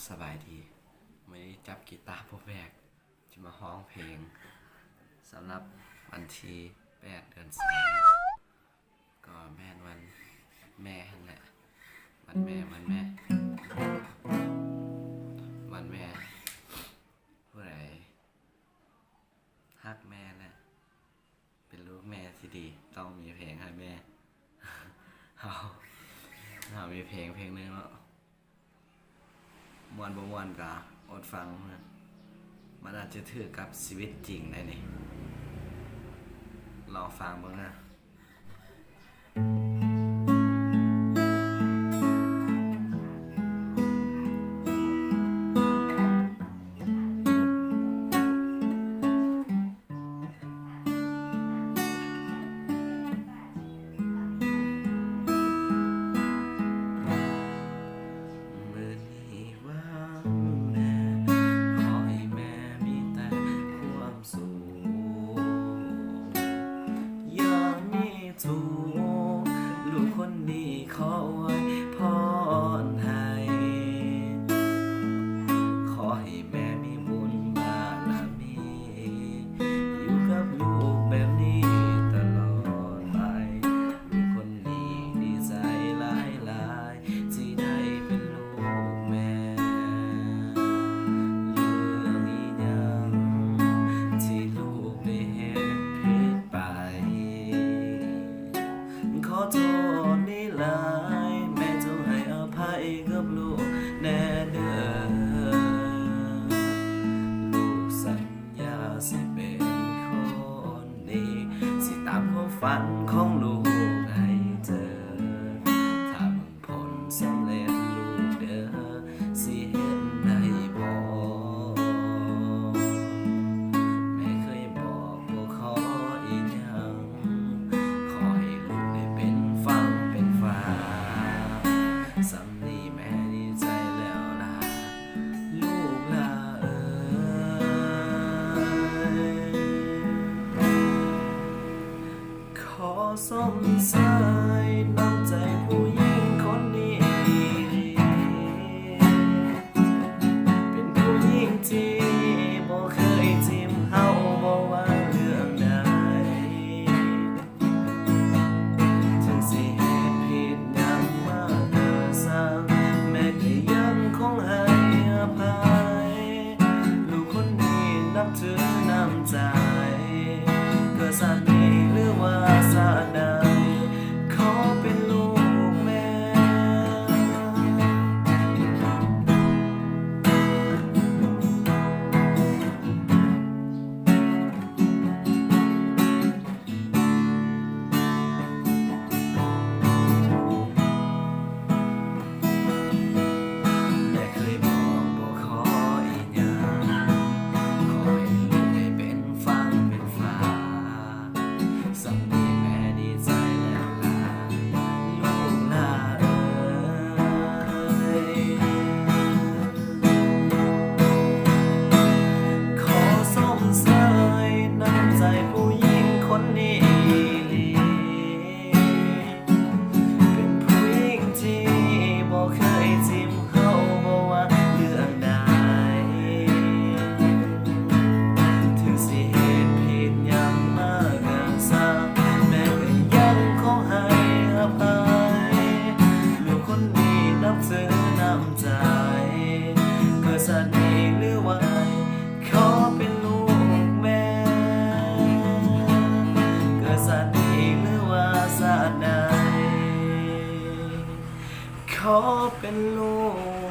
สบายดีไม่ได้จับกีตาร์พวกแบกจะมาร้องเพลงสำหรับวันที่8 เดือน 3ก็แม่นวันแม่นั่นแหละวันแม่ผู้ใดฮักแม่นะเป็นลูกแม่ที่ดีต้องมีเพลงให้แม่ เอามีเพลงนึงแล้วมวนบ่มวนกะอดฟังมันอาจจะถือกับชีวิตจริงได้นี่ลองฟังบ้างนะลูกคนดีขอไว้พรให้ขอให้แม่มีบุญบารมีอยู่กับลูกแบบนี้ตลอดไปลูกคนนี้ดีใจหลายที่ได้เป็นลูกแม่เรื่องอีหยังที่ลูกได้เฮ็ดผิดไปขอโทษนี่หลายแม่จงให้อภัยกับลูกแน่เด้อลูกสัญญาสิเป็นคนดีสิตามความฝันของลูกให้เจอถ้ามึงผลสำเร็จลูกเด้อสิเห็นได้บ่แม่เคยบอกบ่ขออีกอย่างขอให้ลูกได้เป็นฟังเป็นฟ้าสำนีแม่ดีใจแล้วนะลูกลาขอสมสายน้ำใจผู้หญิงคนนี้เป็นผู้หญิงที่บ่เคยจิ้มเฮาบ่ว่าเรื่องใดถึงสิเฮ็ดผิดหยังมาก็ซ้ำแม่ก็ยังคงให้อภัยลูกคนนี้นับถือน้ำใจเกิดชาตินี้หรือว่าชาติใดขอเป็นลูกแม่แม่เคยบอกบ่ขออีกอย่างขอให้ลูกได้เป็นฟังเป็นฟ้าสำนีแม่ดีใจแล้วล่ะลูกลาขอสมสายน้ำใจผู้หญิงคนนี้เป็นผู้หญิงที่บ่เคยจิ้มเฮาบ่ว่าเรื่องใดถึงสิเฮ็ดผิดหยังมาก็ซ้ำแม่ก็ยังคงให้อภัยลูกคนนี้นับถือน้ำใจเกิดชาตินี้หรือว่าขอเป็นลูกแม่เกิดชาตินี้หรือว่าชาติใดขอเป็นลูก